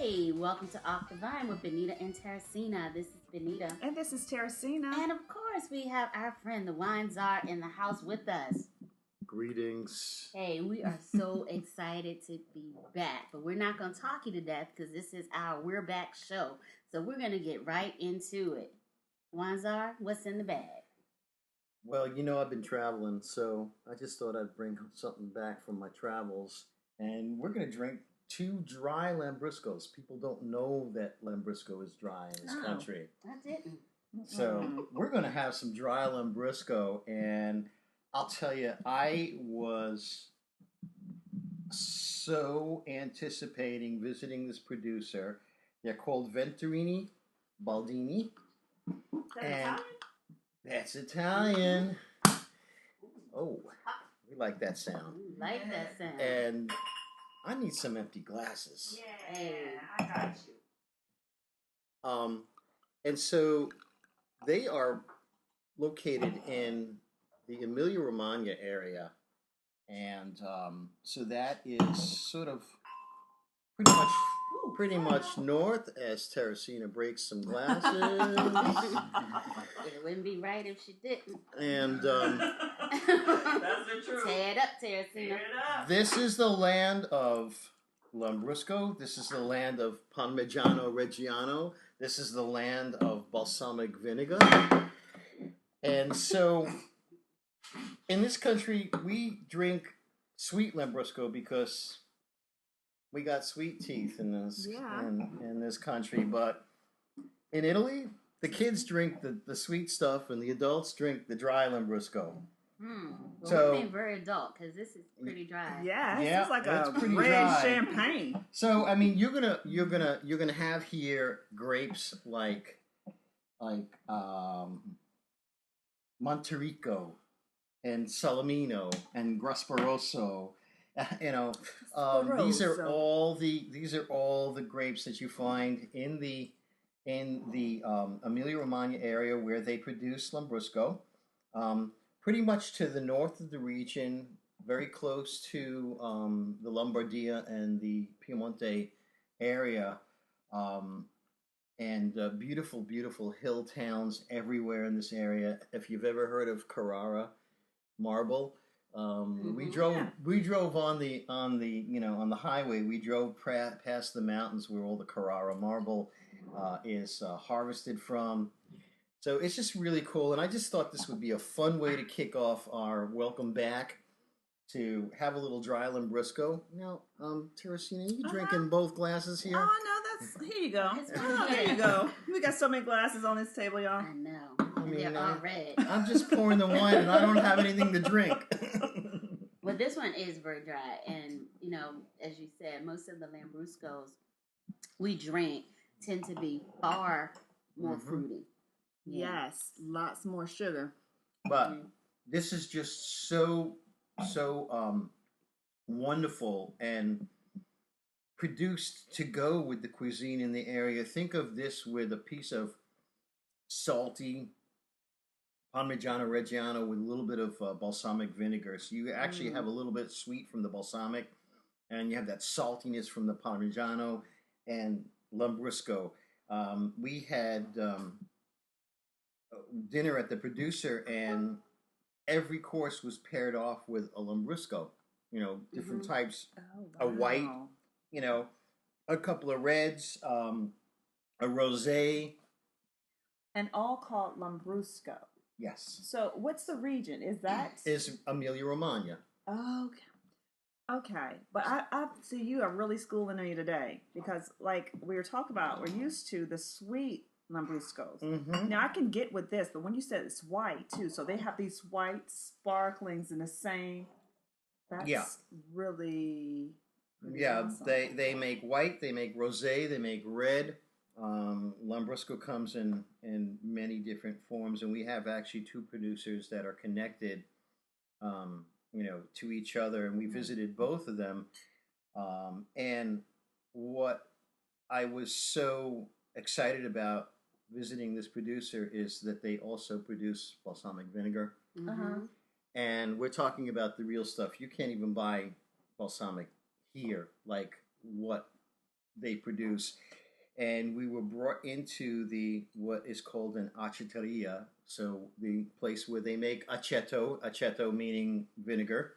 Hey, welcome to Off the Vine with Benita and Terricinia. This is Benita. And this is Terricinia. And of course, we have our friend, the Wine Czar, in the house with us. Greetings. Hey, we are so excited to be back. But we're not going to talk you to death because this is our We're Back show. So we're going to get right into it. Wine Czar, what's in the bag? Well, you know I've been traveling, so I just thought I'd bring something back from my travels. And we're going to drink 2 dry Lambruscos. People don't know that Lambrusco is dry in this country. I didn't. So we're going to have some dry Lambrusco, and I'll tell you, I was so anticipating visiting this producer. They're called Venturini Baldini. And that's Italian. Oh, we like that sound. We like that sound. And I need some empty glasses. Yeah, I got you. And so they are located in the Emilia-Romagna area, and so that is sort of pretty much north. As Terricinia breaks some glasses, It wouldn't be right if she didn't. and That's the truth. Tear it up, Terricinia. Tear it up. this is the land of Lambrusco. This is the land of Parmigiano Reggiano. This is the land of balsamic vinegar. And so, in this country, we drink sweet Lambrusco because we got sweet teeth in this country. But in Italy, the kids drink the sweet stuff, and the adults drink the dry Lambrusco. Well, So- we're being very adult because this is pretty dry. Yeah, Yeah, it's like that's a pretty red dry. champagne. So I mean, you're gonna have here grapes like Monterico and Salamino and Grasparoso. These are all the grapes that you find in the Emilia-Romagna area where they produce Lambrusco. Pretty much to the north of the region, very close to the Lombardia and the Piemonte area, and beautiful, beautiful hill towns everywhere in this area. If you've ever heard of Carrara marble, we drove on the highway. We drove past the mountains where all the Carrara marble is harvested from. So it's just really cool, and I just thought this would be a fun way to kick off our welcome back, to have a little dry Lambrusco. Now, Terricinia, you drinking both glasses here? Oh, no, here you go. It's Oh, there you go. We got so many glasses on this table, y'all. I know. I mean, They're all red. I'm just pouring the wine, and I don't have anything to drink. Well, this one is very dry, and as you said, most of the Lambruscos we drink tend to be far more fruity. Yeah. Yes, lots more sugar. But this is just so wonderful and produced to go with the cuisine in the area. Think of this with a piece of salty Parmigiano Reggiano with a little bit of balsamic vinegar. So you actually have a little bit sweet from the balsamic, and you have that saltiness from the Parmigiano and Lambrusco. We had dinner at the producer, and every course was paired off with a Lambrusco. Different types, a white, a couple of reds, a rosé. And all called Lambrusco. Yes. So what's the region? Is that? Is Emilia-Romagna. Okay. But I see you are really schooling me today, because like we were talking about, we're used to the sweet Lambruscos. Mm-hmm. Now I can get with this, but when you said it's white too, so they have these white sparklings in the same. That's really awesome. They make white, they make rosé, they make red. Lambrusco comes in many different forms, and we have actually 2 producers that are connected, to each other, and we visited both of them. And what I was so excited about visiting this producer is that they also produce balsamic vinegar. And we're talking about the real stuff. You can't even buy balsamic here like what they produce. And we were brought into what is called an aceteria, so the place where they make aceto meaning vinegar.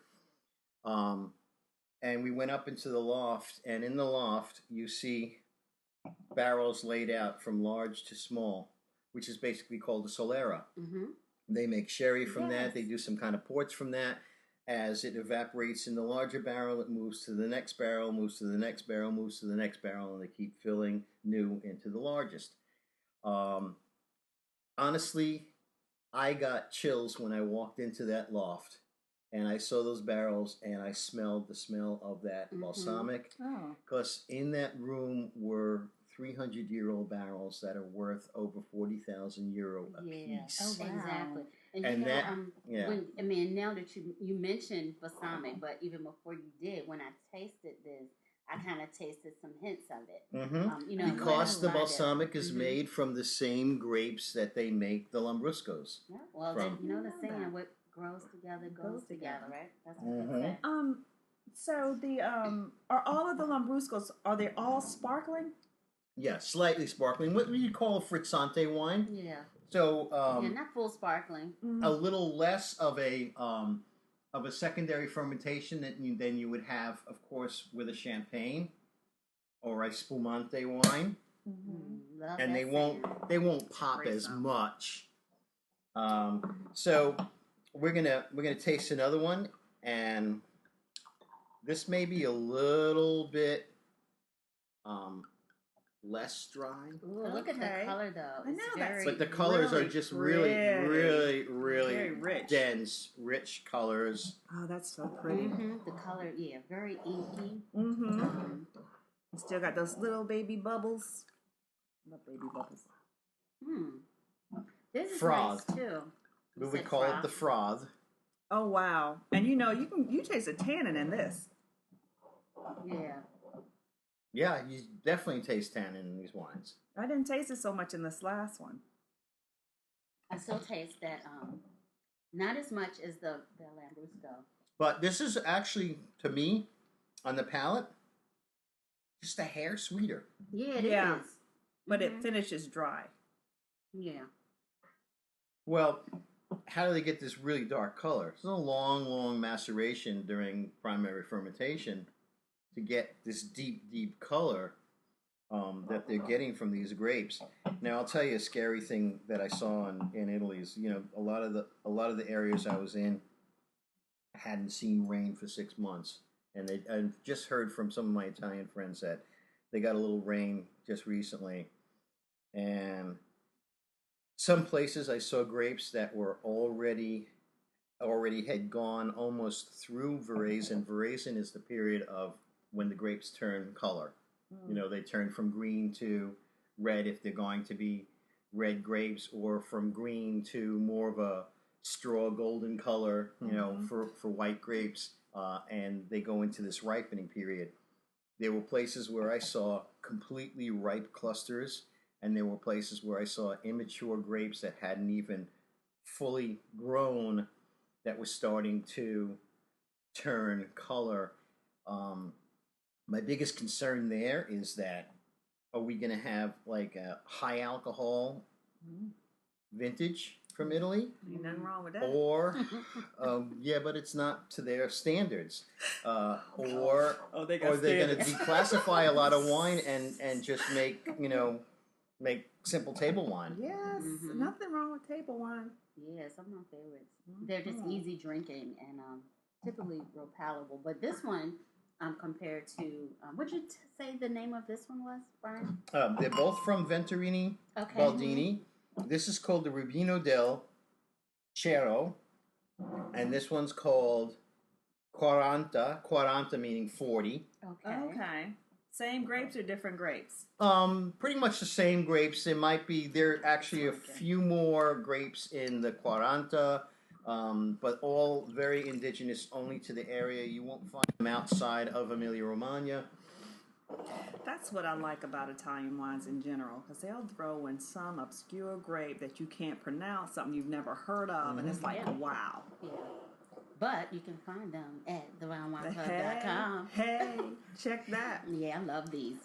And we went up into the loft, and in the loft you see barrels laid out from large to small, which is basically called a solera. Mm-hmm. They make sherry from that. They do some kind of ports from that. As it evaporates in the larger barrel, it moves to the next barrel, moves to the next barrel, moves to the next barrel, and they keep filling new into the largest. Honestly, I got chills when I walked into that loft and I saw those barrels and I smelled the smell of that balsamic. Because in that room were 300-year-old barrels that are worth over 40,000 euro a piece. Oh, wow. Exactly. And and you know, that, now that you mentioned balsamic, but even before you did, when I tasted this, I kind of tasted some hints of it. Mm-hmm. You know, because the balsamic is made from the same grapes that they make the Lambruscos. Yeah. Well, you know the saying, what grows together goes together, right? That's what they say. So the are all of the Lambruscos, are they all sparkling? Yeah, slightly sparkling. What would you call a frizzante wine? Yeah. So not full sparkling. A little less of a secondary fermentation than you would have, of course, with a champagne or a spumante wine, and they won't pop as much. So we're gonna taste another one, and this may be a little bit less dry. Ooh, look at the color, though. I know but the colors are just really very rich. Dense, rich colors. Oh, that's so pretty. The color, very inky. Still got those little baby bubbles. Love baby bubbles. This is froth. nice too. We call it the froth. Oh wow! And you taste a tannin in this. Yeah. Yeah, you definitely taste tannin in these wines. I didn't taste it so much in this last one. I still taste that, not as much as the Lambrusco. But this is actually, to me, on the palate, just a hair sweeter. Yeah, it is. But it finishes dry. Yeah. Well, how do they get this really dark color? It's a long maceration during primary fermentation to get this deep color that they're getting from these grapes. Now, I'll tell you a scary thing that I saw in Italy is, a lot of the areas I was in hadn't seen rain for 6 months, and I just heard from some of my Italian friends that they got a little rain just recently, and some places I saw grapes that were already had gone almost through veraison. Veraison is the period of when the grapes turn color. They turn from green to red if they're going to be red grapes, or from green to more of a straw golden color, for white grapes, and they go into this ripening period. There were places where I saw completely ripe clusters, and there were places where I saw immature grapes that hadn't even fully grown that were starting to turn color. My biggest concern there is that, are we going to have like a high alcohol vintage from Italy? Ain't nothing wrong with that. Or, but it's not to their standards. Or are they going to declassify a lot of wine and just make simple table wine? Yes, nothing wrong with table wine. Yeah, some of my favorites. They're just easy drinking and typically real palatable. But this one, compared to, what'd you say the name of this one was, Brian? They're both from Venturini, Baldini. This is called the Rubino del Cero, and this one's called Quaranta meaning 40. Okay. Same grapes or different grapes? Pretty much the same grapes. There are actually a few more grapes in the Quaranta, but all very indigenous only to the area. You won't find them outside of Emilia-Romagna. That's what I like about Italian wines in general, because they'll throw in some obscure grape that you can't pronounce, something you've never heard of, and it's like, wow. Yeah. But you can find them at theroundwineclub.com. Hey, check that. Yeah, I love these.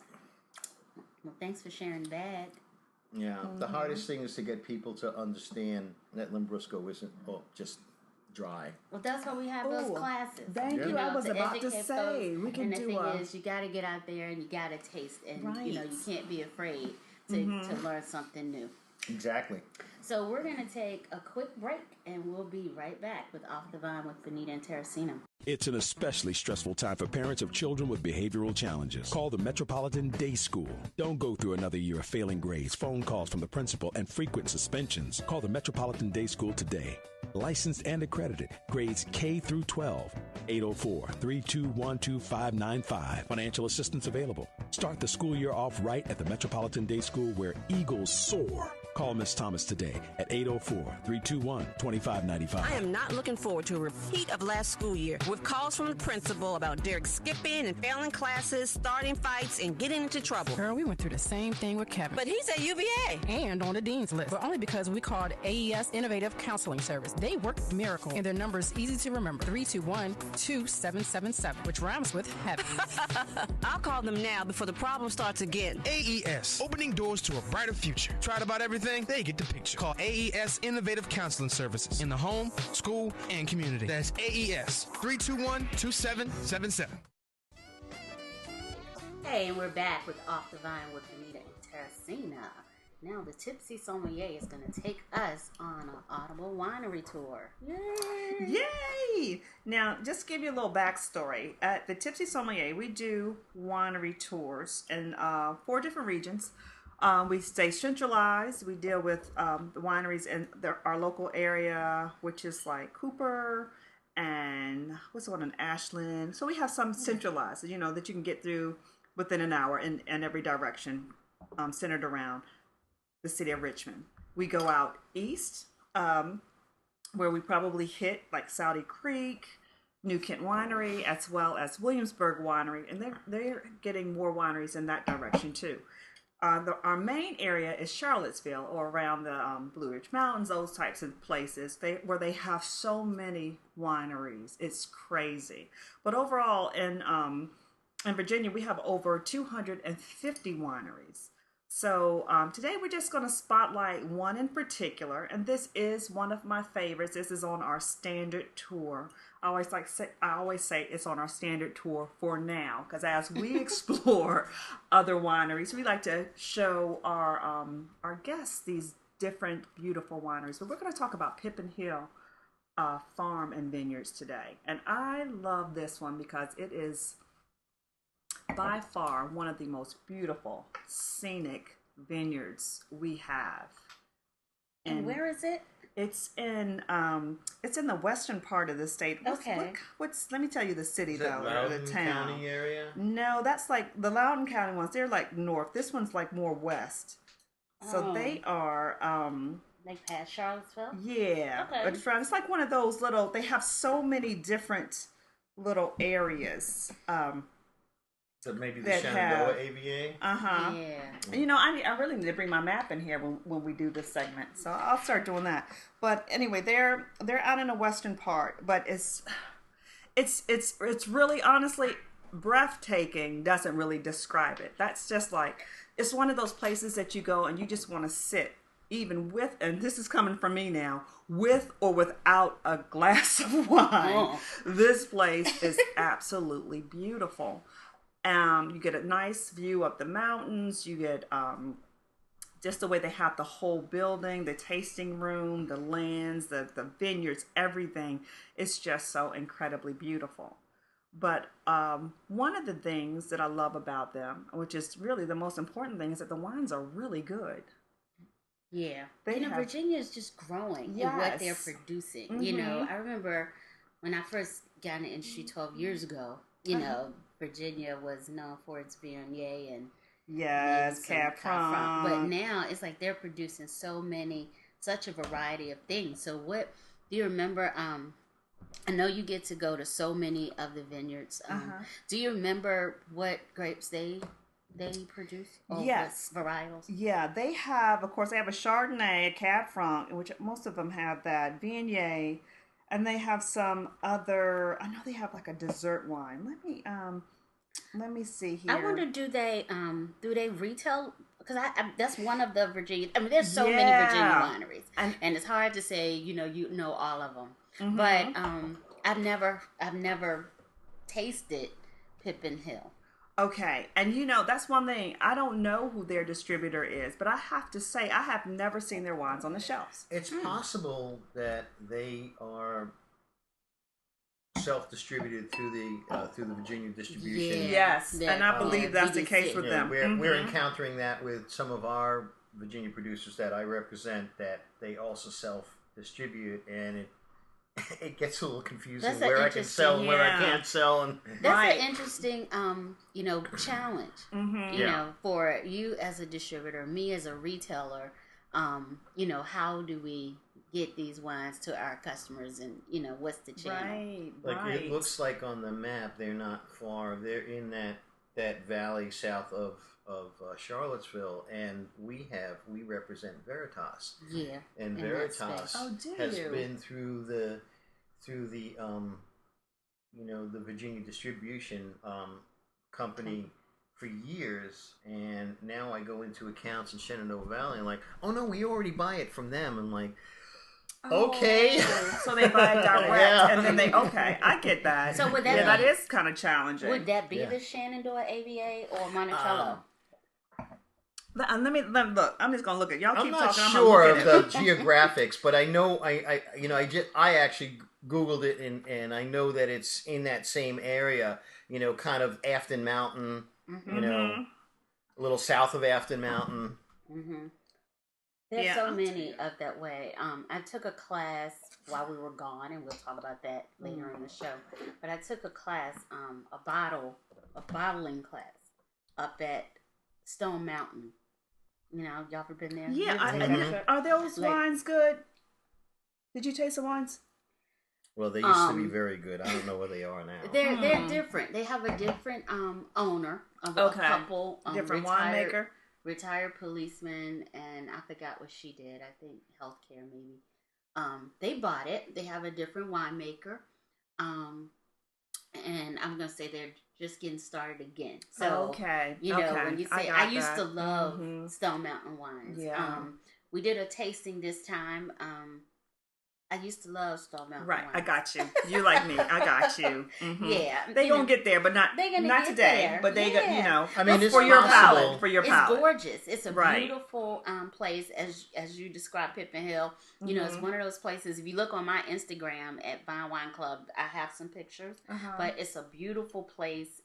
Well, thanks for sharing that. Yeah, the hardest thing is to get people to understand that Lambrusco isn't just dry. Well, that's why we have those classes. Thank you. I was about to say we can do. And the thing is, you got to get out there and you got to taste, and you can't be afraid to learn something new. Exactly. So we're going to take a quick break, and we'll be right back with Off the Vine with Benita and Terricinia. It's an especially stressful time for parents of children with behavioral challenges. Call the Metropolitan Day School. Don't go through another year of failing grades, phone calls from the principal, and frequent suspensions. Call the Metropolitan Day School today. Licensed and accredited. Grades K through 12. 804-321-2595. Financial assistance available. Start the school year off right at the Metropolitan Day School where eagles soar. Call Miss Thomas today at 804-321-2595. I am not looking forward to a repeat of last school year with calls from the principal about Derek skipping and failing classes, starting fights, and getting into trouble. Girl, we went through the same thing with Kevin. But he's at UVA. And on the dean's list, but only because we called AES Innovative Counseling Service. They work a miracle, and their number is easy to remember, 321-2777, which rhymes with heaven. I'll call them now before the problem starts again. AES, opening doors to a brighter future. Tried about everything? They get the picture. Call AES Innovative Counseling Services in the home, school, and community. That's AES, 321-2777. Hey, and we're back with Off the Vine with Benita and Terricinia. Now the Tipsy Sommelier is going to take us on an Audible winery tour. Yay! Yay! Now, just to give you a little backstory. At the Tipsy Sommelier, we do winery tours in 4 different regions. We stay centralized. We deal with the wineries in our local area, which is like Cooper and what's the one in Ashland. So we have some centralized, that you can get through within an hour in every direction, centered around the city of Richmond. We go out east, where we probably hit like Saudi Creek, New Kent Winery, as well as Williamsburg Winery, and they're getting more wineries in that direction too. Our main area is Charlottesville, or around the Blue Ridge Mountains, those types of places where they have so many wineries. It's crazy. But overall, in Virginia, we have over 250 wineries. So today we're just going to spotlight one in particular, and this is one of my favorites. This is on our standard tour. I always say it's on our standard tour for now, because as we explore other wineries, we like to show our guests these different beautiful wineries. But we're going to talk about Pippin Hill Farm and Vineyards today, and I love this one because it is by far one of the most beautiful scenic vineyards we have. And where is it? It's in the western part of the state. Let me tell you the city though, or the town. County area? No, that's like the Loudoun County ones. They're like north. This one's like more west. So they are like past Charlottesville? Yeah. Okay. But it's like one of those little, they have so many different little areas. So maybe the Shenandoah AVA? Yeah. I really need to bring my map in here when we do this segment. So I'll start doing that. But anyway, they're out in the western part, but it's really, honestly, breathtaking doesn't really describe it. That's just like, it's one of those places that you go and you just want to sit, even with, and this is coming from me now, with or without a glass of wine. This place is absolutely beautiful. You get a nice view of the mountains. You get just the way they have the whole building, the tasting room, the lands, the vineyards, everything. It's just so incredibly beautiful. But one of the things that I love about them, which is really the most important thing, is that the wines are really good. Yeah. Virginia is just growing in what they're producing. Mm-hmm. I remember when I first got in the industry 12 years ago, Virginia was known for its Viognier and Cab Franc. But now it's like they're producing such a variety of things. So what do you remember? I know you get to go to so many of the vineyards. Do you remember what grapes they produce? Yes. What varietals? Yeah, they have a Chardonnay, a Cab Franc, which most of them have that, Viognier, and they have some other, I know they have like a dessert wine. Let me see here. I wonder, do they retail? Because that's one of the Virginia. I mean, there's so many Virginia wineries, and it's hard to say. You know all of them. Mm-hmm. But I've never tasted Pippin Hill. Okay, and that's one thing. I don't know who their distributor is, but I have to say I have never seen their wines on the shelves. It's possible that they are self-distributed through the Virginia distribution. Yeah. Yes, and I believe that's the case with them. We're encountering that with some of our Virginia producers that I represent, that they also self-distribute, and it gets a little confusing where I can sell and where I can't sell, and that's an interesting challenge. Mm-hmm. For you as a distributor, me as a retailer, how do we get these wines to our customers, and what's the channel? Right. It looks like on the map they're not far. They're in that valley south of Charlottesville, and we represent Veritas. Yeah, and Veritas has been through the the Virginia distribution company for years, and now I go into accounts in Shenandoah Valley and like, oh no, we already buy it from them. I'm like, okay. So they buy it direct, and then I get that. So would that that is kind of challenging. Would that be the Shenandoah AVA or Monticello? Let me look. I'm just gonna look at y'all. I'm not sure of the geographics, but I know I actually Googled it, and I know that it's in that same area. Kind of Afton Mountain. Mm-hmm. A little south of Afton Mountain. Mm-hmm. There's so many up that way. I took a class while we were gone, and we'll talk about that later in the show. But I took a class, a bottling class up at Stone Mountain. Y'all ever been there? Yeah. Are those wines good? Did you taste the wines? Well, they used to be very good. I don't know where they are now. They're different. They have a different owner, a couple, different winemaker, retired policeman, and I forgot what she did. I think healthcare maybe. They bought it. They have a different winemaker, and I'm gonna say they're just getting started again. So when you say, I used to love Stone Mountain wines. Yeah. We did a tasting this time. I used to love Stone Mountain wines. I got you. You like me. I got you. Mm-hmm. Yeah. They're going to get there, but not today. There. But they got, I mean, it's for your palate. For your palate. It's gorgeous. It's a beautiful place, as you described Pippin Hill. It's one of those places, if you look on my Instagram at Vine Wine Club, I have some pictures. But it's a beautiful place,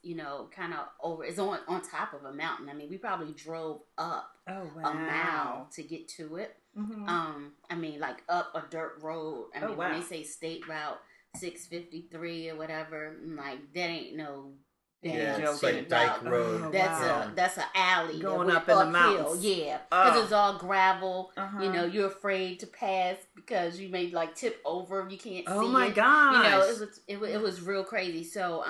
kind of over, it's on top of a mountain. I mean, we probably drove up a mile to get to it. I mean, like up a dirt road. I mean, when they say State Route 653 or whatever, like that ain't no it's like Dyke Road. That's an alley going up in the mountains. Because it's all gravel. You're afraid to pass because you may like tip over. You can't see. Oh my gosh! It was real crazy. So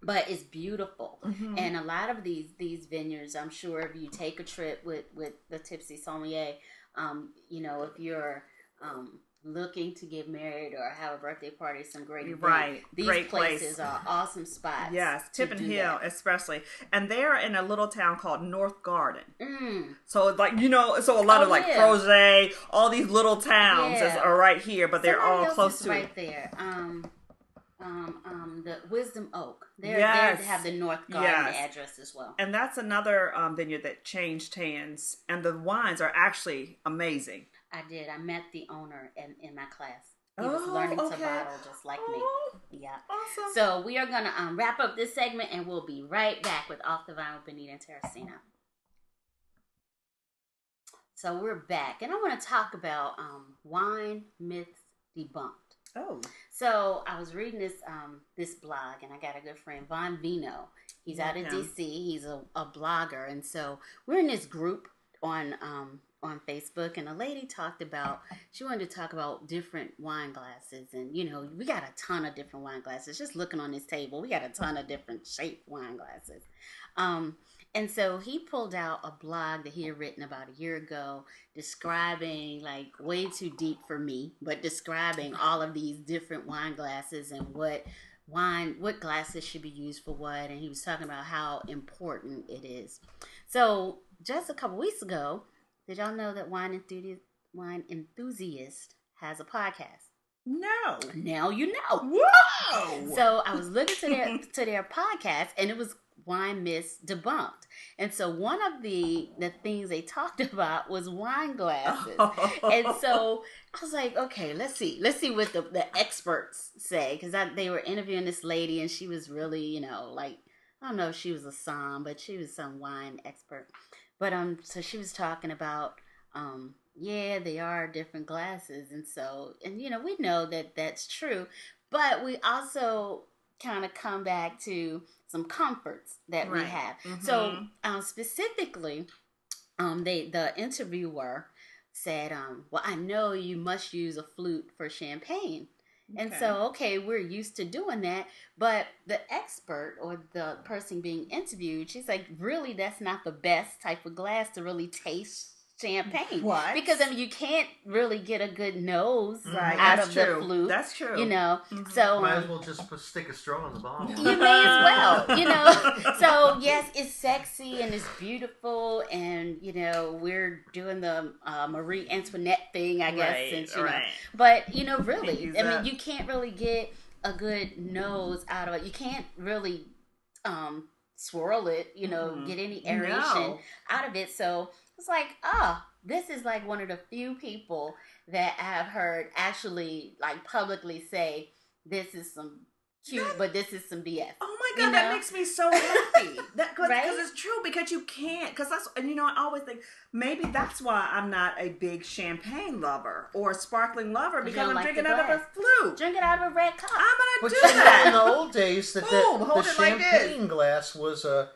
but it's beautiful, and a lot of these vineyards, I'm sure if you take a trip with the Tipsy Sommelier, if you're looking to get married or have a birthday party, some great event, these great places are awesome spots. Yes, Pippin Hill especially, and they're in a little town called North Garden. So like so a lot of like Projet, all these little towns are right here, but they're all close to right there. The Wisdom Oak. They have the North Garden address as well. And that's another vineyard that changed hands. And the wines are actually amazing. I did. I met the owner in my class. He was learning to bottle just like me. Yeah. Awesome. So we are going to wrap up this segment, and we'll be right back with Off the Vine with Benita and Terricinia. So we're back. And I want to talk about wine myths debunked. Oh. So I was reading this blog, and I got a good friend, Von Vino. He's out of DC. He's a blogger, and so we're in this group on Facebook, and a lady she wanted to talk about different wine glasses, and we got a ton of different wine glasses. Just looking on this table, we got a ton of different shaped wine glasses. And so he pulled out a blog that he had written about a year ago, describing, like, way too deep for me, but describing all of these different wine glasses and what wine, what glasses should be used for what, and he was talking about how important it is. So just a couple weeks ago, did y'all know that Wine Enthusiast has a podcast? No. Now you know. Whoa! So I was looking to their podcast, and it was Wine Myths Debunked. And so one of the things they talked about was wine glasses. And so I was like, okay, let's see what the experts say, because they were interviewing this lady, and she was really, like, I don't know if she was a som, but she was some wine expert. But so she was talking about they are different glasses, and so, and we know that that's true, but we also kind of come back to some comforts that we have. Mm-hmm. So specifically, the interviewer said, well, I know you must use a flute for champagne. Okay. And so, we're used to doing that, but the expert or the person being interviewed, she's like, really, that's not the best type of glass to really taste champagne. What? Because you can't really get a good nose out of the flute. That's true. Mm-hmm. So might as well just stick a straw in the bottle. You may as well. So yes, it's sexy and it's beautiful, and we're doing the Marie Antoinette thing, I guess, since But really, you can't really get a good nose out of it. You can't really swirl it. Get any aeration out of it. So it's like, this is like one of the few people that I've heard actually like publicly say, this is some cute, but this is some BS. Oh my God, that makes me so happy. Because it's true, because you can't, because that's, and I always think, maybe that's why I'm not a big champagne lover or a sparkling lover, because I'm drinking out of a flute. Drinking out of a red cup. I'm going to do that. In the old days, the champagne glass was a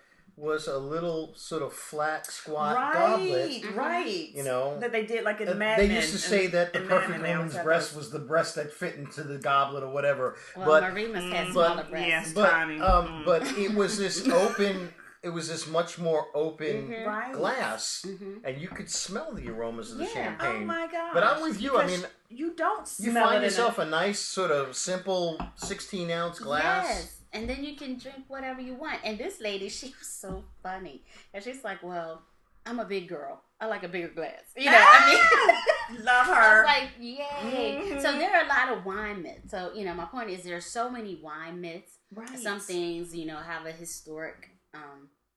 little sort of flat, squat goblet. Right. That they did like in Mad Men. They used to say that the perfect woman's breast was the breast that fit into the goblet or whatever. Well, Marie must have smaller breasts. Yes, but it was this open. It was this much more open glass, and you could smell the aromas of the champagne. Oh my God! But I'm with you. Because you don't smell you find yourself a nice sort of simple 16-ounce glass. Yes. And then you can drink whatever you want. And this lady, she was so funny. And she's like, well, I'm a big girl. I like a bigger glass. Love her. I was like, yay. Mm-hmm. So there are a lot of wine myths. So, my point is, there are so many wine myths. Right. Some things, have a historic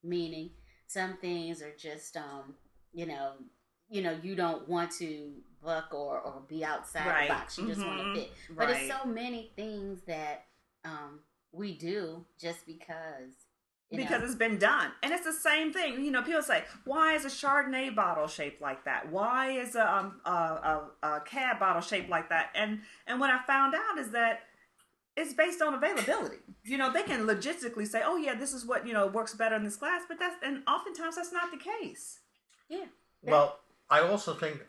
meaning. Some things are just, you don't want to buck or be outside the box. You just want to fit. But it's so many things that we do just because it's been done. And it's the same thing. People say, why is a Chardonnay bottle shaped like that? Why is a Cab bottle shaped like that? And what I found out is that it's based on availability. They can logistically say, oh yeah, this is what, works better in this glass, but oftentimes that's not the case. Yeah. Well, I also think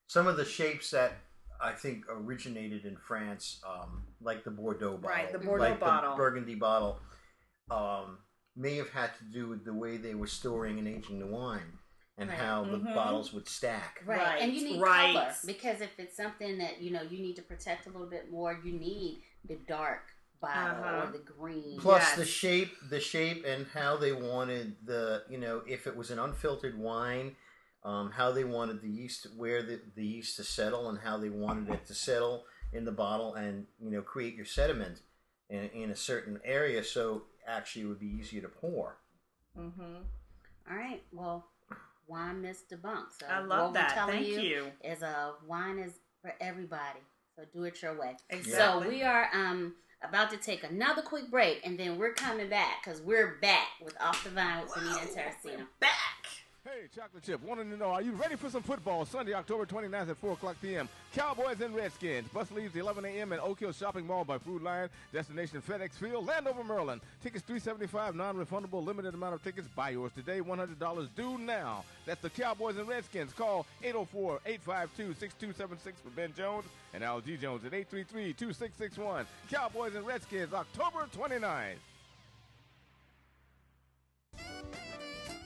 some of the shapes that I think originated in France, like the Bordeaux bottle, right? The Bordeaux bottle, the Burgundy bottle, may have had to do with the way they were storing and aging the wine, and how the bottles would stack. Right, and you need color, because if it's something that you need to protect a little bit more, you need the dark bottle or the green. Plus the shape, and how they wanted if it was an unfiltered wine. How they wanted the yeast, where the yeast to settle, and how they wanted it to settle in the bottle, and create your sediment in a certain area, so actually it would be easier to pour. Mm-hmm. All right. Well, Wine Myths Debunked. So I love that. Thank you. Is wine is for everybody. So do it your way. Exactly. So we are about to take another quick break, and then we're coming back because we're back with Off the Vine with Benita and Terricinia. Back. Hey, Chocolate Chip, wanting to know, are you ready for some football? Sunday, October 29th at 4 o'clock p.m. Cowboys and Redskins. Bus leaves 11 a.m. at Oak Hill Shopping Mall by Food Lion. Destination FedEx Field, Landover, Maryland. Tickets $375, non-refundable, limited amount of tickets. Buy yours today, $100 due now. That's the Cowboys and Redskins. Call 804-852-6276 for Ben Jones and Al G. Jones at 833-2661. Cowboys and Redskins, October 29th.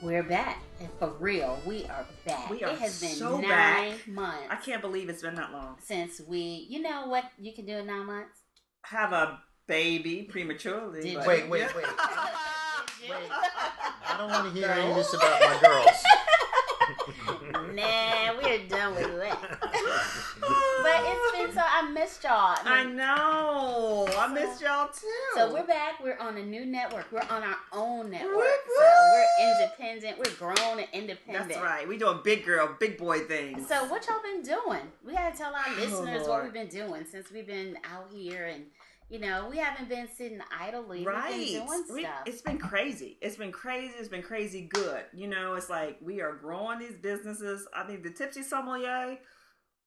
We're back, and for real, we are back. We are it has been so 9 back. months. I can't believe it's been that long since we. You know what you can do in 9 months? Have a baby prematurely. But, Wait. Wait. I don't want to hear any of this about my girls. Nah, we're done with that. But it's been so. I missed y'all. I know. I missed y'all too. So we're back. We're on a new network. We're on our own network. So we're independent. We're grown and independent. That's right. We're doing big girl, big boy things. So what y'all been doing? We gotta tell our listeners what we've been doing since we've been out here, and we haven't been sitting idly. Right. We've been doing stuff. It's been crazy. It's been crazy good. It's like we are growing these businesses. I think the Tipsy Sommelier,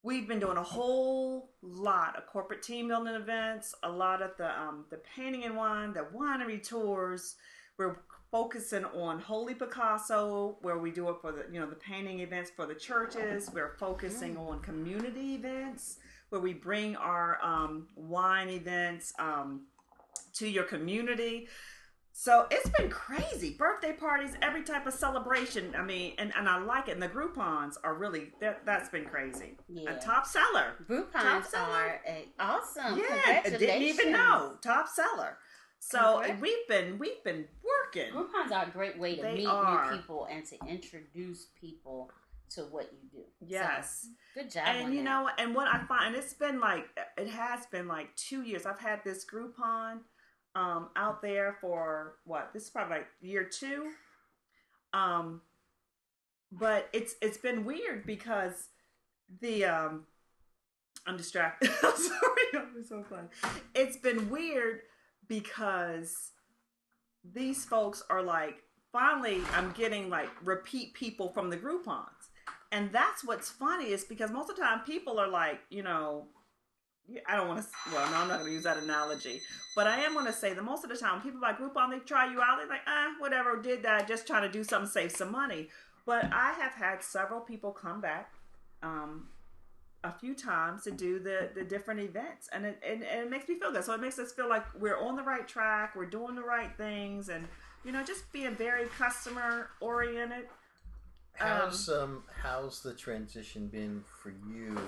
we've been doing a whole lot of corporate team building events, a lot of the painting and wine, the winery tours. We're focusing on Holy Picasso, where we do it for the painting events for the churches. We're focusing on community events, where we bring our wine events to your community. So it's been crazy. Birthday parties, every type of celebration. I mean, and I like it. And the Groupons are really, that's been crazy. Yeah. A top seller. Groupons are awesome. Yeah, I didn't even know. Top seller. So Okay. we've been working. Groupons are a great way to meet new people and to introduce people to what you do. Yes. So, good job. And and what I find, it has been like 2 years. I've had this Groupon out there for this is probably like year 2. But it's been weird because I'm distracted. I'm sorry, I'm so funny. It's been weird because these folks are like, finally I'm getting like repeat people from the Groupons. And that's what's funny, is because most of the time people are like, I don't want to, no, I'm not going to use that analogy, but I am going to say that most of the time people buy Groupon, they try you out, they're like, whatever, did that, just trying to do something, save some money. But I have had several people come back a few times to do the different events, and it makes me feel good. So it makes us feel like we're on the right track, we're doing the right things, and just being very customer oriented. How's the transition been for you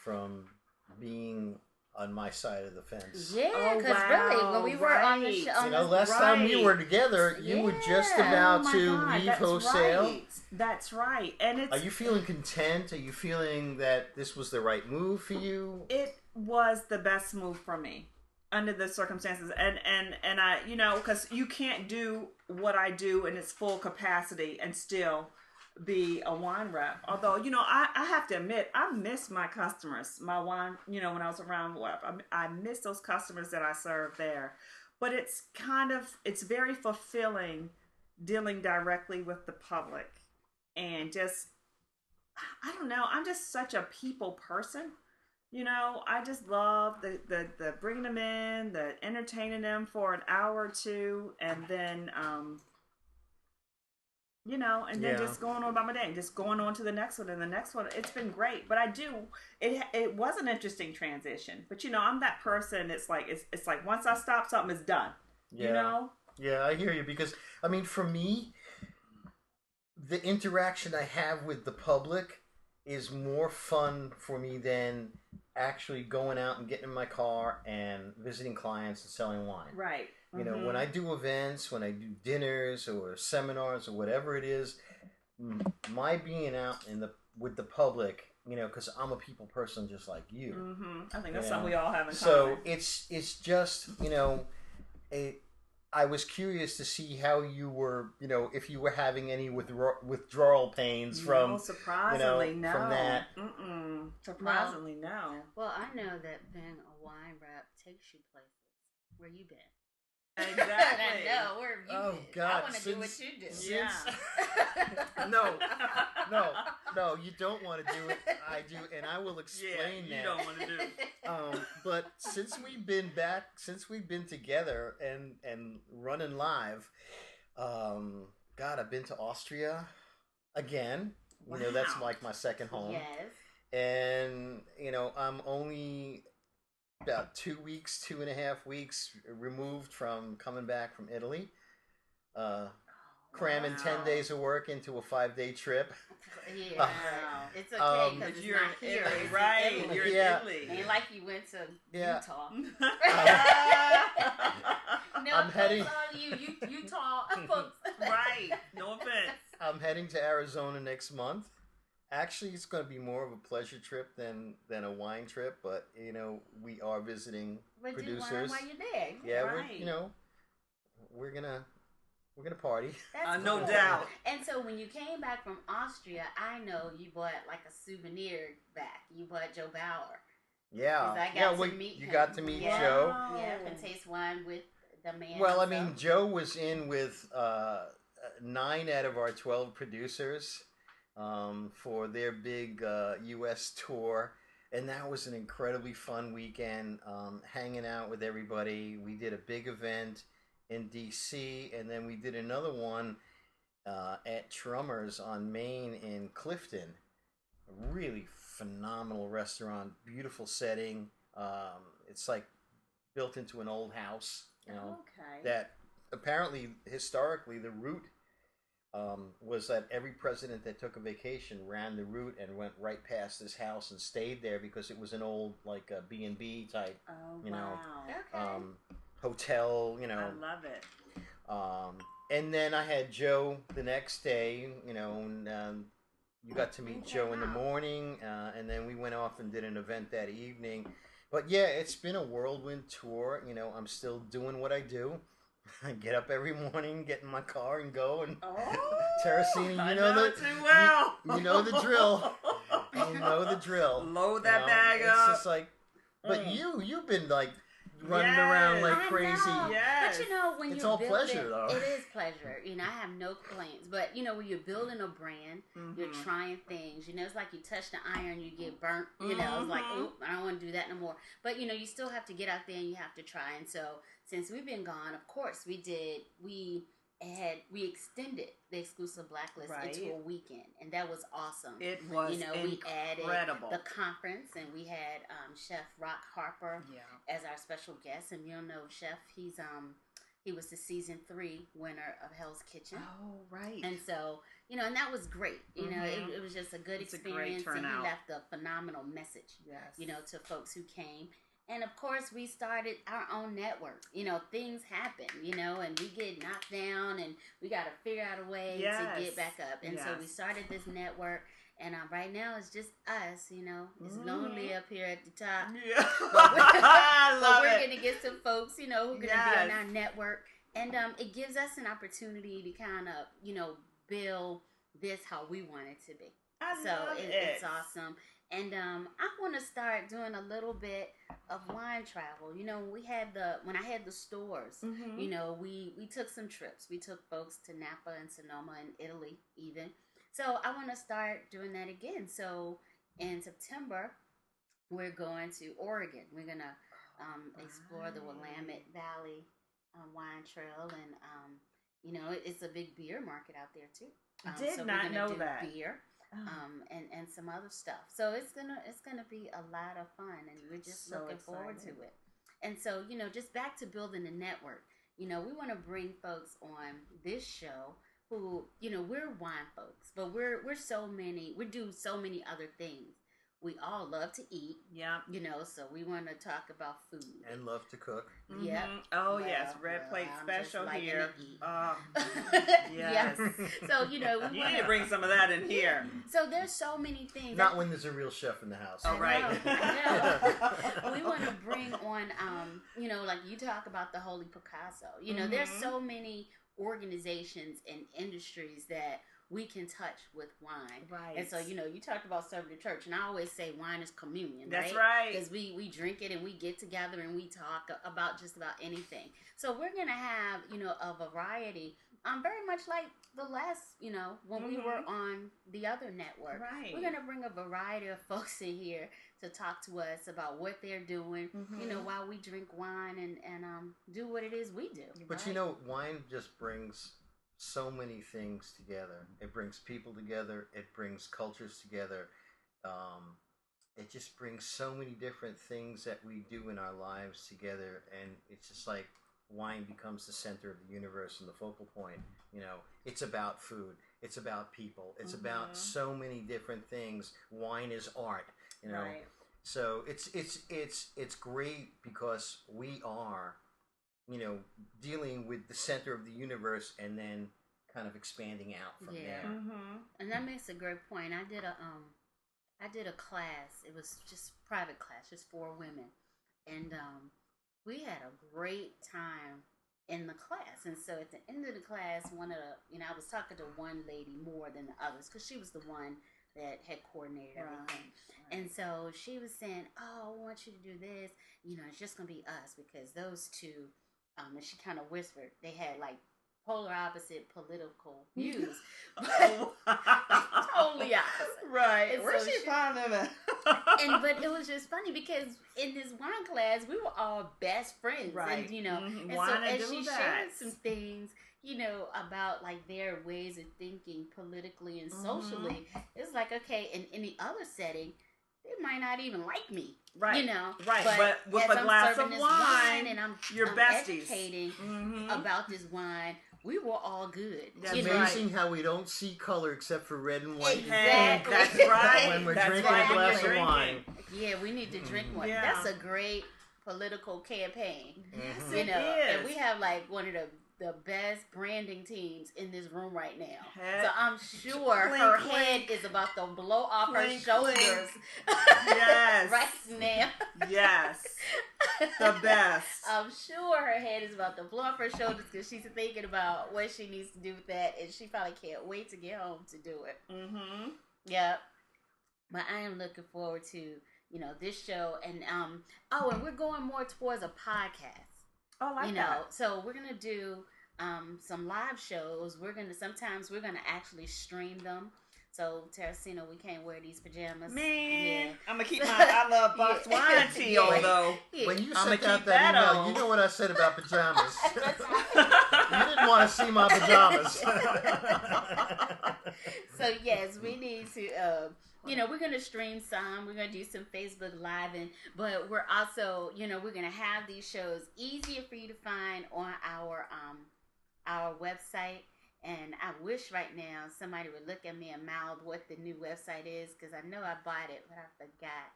from being on my side of the fence? Yeah, because really, when we were on the show, last time we were together, you were just about to leave wholesale. Right. That's right. And are you feeling content? Are you feeling that this was the right move for you? It was the best move for me under the circumstances, and I, because you can't do what I do in its full capacity and still be a wine rep. Although, I have to admit, I miss my customers, my wine, when I was around, I miss those customers that I served there. But it's very fulfilling dealing directly with the public, and just, I don't know, I'm just such a people person. I just love the bringing them in, the entertaining them for an hour or two, and then, just going on about my day, just going on to the next one and the next one. It's been great, but it was an interesting transition. But I'm that person. It's like once I stop something, it's done. Yeah. Yeah, I hear you, because for me, the interaction I have with the public is more fun for me than actually going out and getting in my car and visiting clients and selling wine. Right. When I do events, when I do dinners or seminars or whatever it is, my being out with the public, because I'm a people person just like you. Mm-hmm. I think that's something we all have in common. So it's just, I was curious to see how you were, if you were having any withdrawal pains from, surprisingly, no. From that. Mm-mm. Surprisingly, no. Well, I know that being a wine rep takes you places. Where you been? Exactly. I know. Where have you been? God! I want to do what you do. Yeah. No, you don't want to do it. I do, and I will explain that. You don't want to do it. But since we've been together and running live, God, I've been to Austria again. Wow. That's like my second home. Yes. And I'm only about 2.5 weeks removed from coming back from Italy. cramming 10 days of work into a 5-day trip. Yeah, it's okay because it's you're not in here. Italy, It's right? in Italy. You're in Italy. Ain't like you went to Utah. No, I'm heading. on you, Utah folks. Right. No offense. I'm heading to Arizona next month. Actually, it's going to be more of a pleasure trip than a wine trip, but we are visiting producers. Do wine while you're there. Yeah, right. we're gonna party. That's no cool. doubt. And so when you came back from Austria, I know you bought like a souvenir back. You bought Joe Bauer. Yeah, I got to meet him. You got to meet Yeah. Joe. Yeah, and taste wine with the man. Well, himself. I mean, Joe was in with 9 out of our 12 producers for their big U.S. tour. And that was an incredibly fun weekend, hanging out with everybody. We did a big event in D.C., and then we did another one at Trummer's on Main in Clifton. A really phenomenal restaurant, beautiful setting. It's like built into an old house, Okay. that apparently, historically, the route was that every president that took a vacation ran the route and went right past this house and stayed there because it was an old, like, a B&B type, Okay. hotel, I love it. And then I had Joe the next day, and you got to meet Joe in the morning, and then we went off and did an event that evening. But yeah, it's been a whirlwind tour. I'm still doing what I do. I get up every morning, get in my car, and go. And Terricinia, you know the drill. You know the drill. Load that bag up. It's just like, but you've been like running around like crazy. Yes. But when it's you're all building, pleasure, though. it is pleasure. I have no complaints. But when you're building a brand, you're trying things. It's like you touch the iron, you get burnt. It's like, oop, I don't want to do that no more. But you still have to get out there and you have to try. And so since we've been gone, of course we extended the exclusive blacklist into a weekend, and that was awesome. It was we added incredible. The conference, and we had Chef Rock Harper as our special guest. And Chef, he was the season 3 winner of Hell's Kitchen. Oh, right. And so and that was great. It was just a good experience, and he left a phenomenal message. Yes. To folks who came. And of course, we started our own network. Things happen, and we get knocked down, and we got to figure out a way to get back up. And so we started this network, and right now it's just us. It's lonely up here at the top. Yeah. But we're going to get some folks, who are going to be on our network, and it gives us an opportunity to kind of, build this how we want it to be. It's awesome. And I want to start doing a little bit of wine travel. When I had the stores, we took some trips. We took folks to Napa and Sonoma and Italy even. So I want to start doing that again. So in September, we're going to Oregon. We're going to explore the Willamette Valley wine trail. And, it's a big beer market out there too. Did not know that. Beer. And some other stuff. So it's gonna be a lot of fun, and we're just looking forward to it. And so just back to building a network. We want to bring folks on this show who we're wine folks, but we're so many. We do so many other things. We all love to eat. Yeah. So we want to talk about food And love to cook. Yeah. Oh, yes. Red plate special here. Yes. So, we You want need to bring some of that in here. So there's so many things. Not when there's a real chef in the house. Oh, right. I know. We want to bring on, like you talk about the Holy Picasso. There's so many organizations and industries that we can touch with wine. Right. And so, you talked about serving the church, and I always say wine is communion, That's right? Because we drink it and we get together and we talk about just about anything. So we're going to have, a variety, very much like the last, when we were on the other network. Right. We're going to bring a variety of folks in here to talk to us about what they're doing, while we drink wine and do what it is we do. But wine just brings so many things together. It brings people together. It brings cultures together. It just brings so many different things that we do in our lives together, and it's just like wine becomes the center of the universe and the focal point. You know, it's about food. It's about people. It's about so many different things. Wine is art. You know, so it's great because we are, you know, dealing with the center of the universe and then kind of expanding out from there. And that makes a great point. I did a class. It was just private class, just 4 women, and we had a great time in the class. And so at the end of the class, I was talking to one lady more than the others because she was the one that had coordinated everything. And so she was saying, "Oh, I want you to do this. You know, it's just gonna be us because those two." And she kind of whispered. They had like polar opposite political views, totally opposite. Right? And Where's so she find them at? But it was just funny because in this wine class we were all best friends, right? And, you know, and Why so as she that? shared some things, you know, about like their ways of thinking politically and socially, it's like, okay, in any other setting, they might not even like me, right? You know, right? But with a glass of wine, and I'm besties. educating about this wine. We were all good. It's amazing how we don't see color except for red and white. Exactly. That's right. When we're drinking a glass of wine. Yeah, we need to drink more. Yeah. That's a great political campaign. Yes, you know, it is. and we have like one of the best branding teams in this room right now. So I'm sure her head is about to blow off her shoulders. Yes. Right now. Yes. The best. I'm sure her head is about to blow off her shoulders because she's thinking about what she needs to do with that, and she probably can't wait to get home to do it. Yeah. But I am looking forward to, you know, this show, and and we're going more towards a podcast. Oh, like that. So we're gonna do some live shows. Sometimes we're gonna actually stream them. So Terricinia, we can't wear these pajamas. Man, I'm gonna keep my I love box wine tee on though. When you sent out that email, you know what I said about pajamas. You didn't want to see my pajamas. So yes, we need to. You know, we're going to stream some. We're going to do some Facebook Live, but we're also, you know, we're going to have these shows easier for you to find on our website. And I wish right now somebody would look at me and mouth what the new website is, because I know I bought it, but I forgot.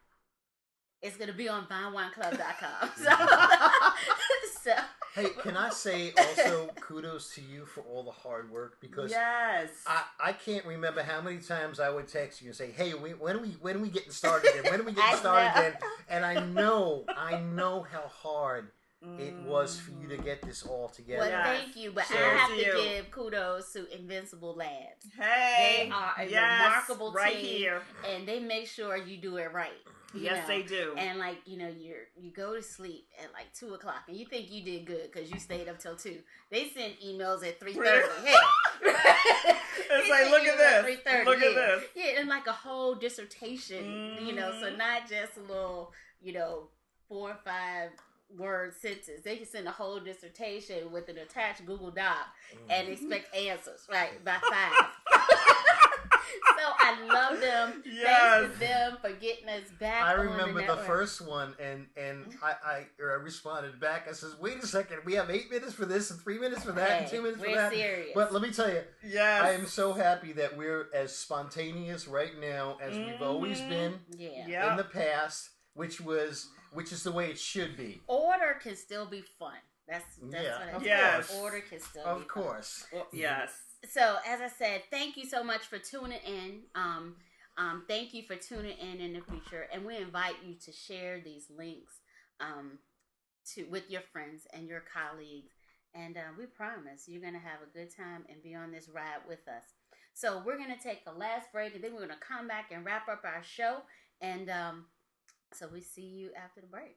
It's going to be on vinewineclub.com. So, hey, can I say also kudos to you for all the hard work? Because yes, I can't remember how many times I would text you and say, "Hey, when are we getting started again? When are we getting started again?" And I know how hard it was for you to get this all together. Well, thank you, but I have to give kudos to Invincible Labs. Hey, they are a remarkable right team, here, and they make sure you do it right. Yes, they do. And like, you know, you go to sleep at like 2:00, and you think you did good because you stayed up till 2. They send emails at 3:30. Hey, it's like, look at this. Look at this. Yeah, and like a whole dissertation. You know, so not just a little, you know, 4 or 5 word sentence. They can send a whole dissertation with an attached Google Doc and expect answers by 5. So I love them. Yes. Thanks to them for getting us back. I remember the first one, and I responded back. I says, "Wait a second, we have 8 minutes for this, and 3 minutes for that, and 2 minutes for that." We're serious. But let me tell you, yes, I am so happy that we're as spontaneous right now as we've always been in the past, which is the way it should be. Order can still be fun. That's what it's called. Order can still be fun. Of course. Well, yes. So, as I said, thank you so much for tuning in. Thank you for tuning in the future, and we invite you to share these links with your friends and your colleagues, and we promise you're going to have a good time and be on this ride with us. So we're going to take a last break, and then we're going to come back and wrap up our show, and so we see you after the break.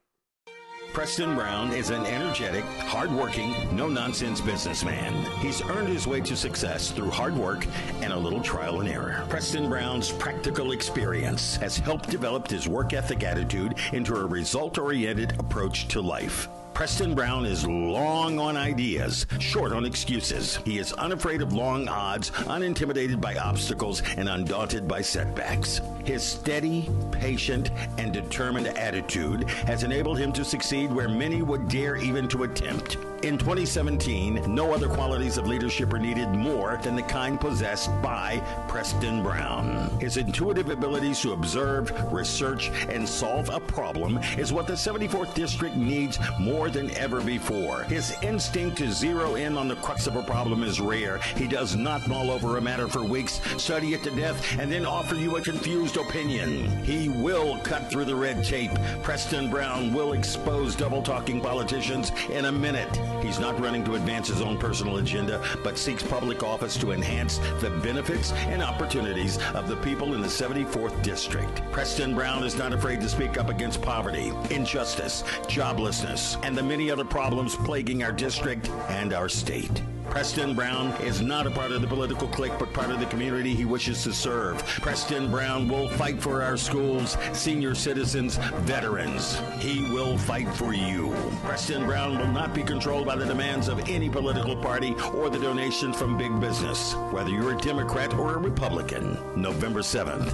Preston Brown is an energetic, hardworking, no-nonsense businessman. He's earned his way to success through hard work and a little trial and error. Preston Brown's practical experience has helped develop his work ethic attitude into a result-oriented approach to life. Preston Brown is long on ideas, short on excuses. He is unafraid of long odds, unintimidated by obstacles, and undaunted by setbacks. His steady, patient, and determined attitude has enabled him to succeed where many would dare even to attempt. In 2017, no other qualities of leadership are needed more than the kind possessed by Preston Brown. His intuitive abilities to observe, research, and solve a problem is what the 74th District needs more than ever before. His instinct to zero in on the crux of a problem is rare. He does not mull over a matter for weeks, study it to death, and then offer you a confused opinion. He will cut through the red tape. Preston Brown will expose double-talking politicians in a minute. He's not running to advance his own personal agenda, but seeks public office to enhance the benefits and opportunities of the people in the 74th District. Preston Brown is not afraid to speak up against poverty, injustice, joblessness, and the many other problems plaguing our district and our state. Preston Brown is not a part of the political clique, but part of the community he wishes to serve. Preston Brown will fight for our schools, senior citizens, veterans. He will fight for you. Preston Brown will not be controlled by the demands of any political party or the donations from big business. Whether you're a Democrat or a Republican, November 7th,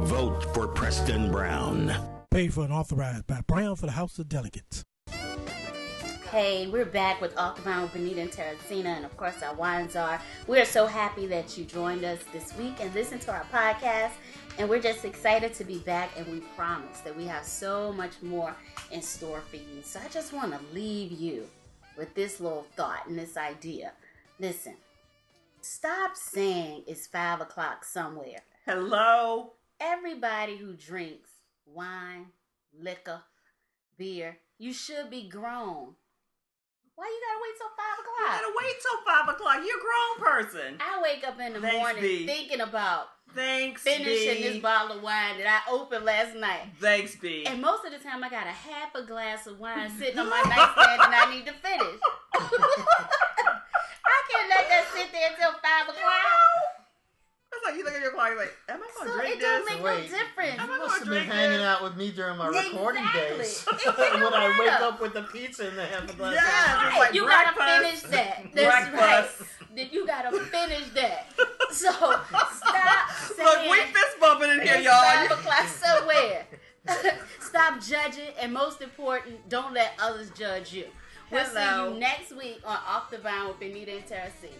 vote for Preston Brown. Paid for and authorized by Brown for the House of Delegates. Hey, we're back with Off the Vine with Benita and Terricinia, and of course our Wine Czar. We are so happy that you joined us this week and listened to our podcast, and we're just excited to be back, and we promise that we have so much more in store for you. So I just want to leave you with this little thought and this idea. Listen, stop saying it's 5 o'clock somewhere. Hello? Everybody who drinks wine, liquor, beer, you should be grown. Why you gotta wait till 5 o'clock? You gotta wait till 5 o'clock. You're a grown person. I wake up in the morning thinking about finishing this bottle of wine that I opened last night. Thanks, B. And most of the time I got a half a glass of wine sitting on my nightstand and I need to finish. I can't let that sit there until 5 o'clock. It's like you look at your clock like, am I going to drink this? It don't make no difference. You must have been hanging out with me during my recording days. When I wake up with the pizza and the half a glass. Yeah, like you breakfast. gotta finish that. That's right. Then you gotta finish that. So stop saying. Look, we fist bumping in here, y'all. 5 o'clock somewhere. Stop judging, and most important, don't let others judge you. We'll see you next week on Off the Vine with Benita and Terricinia.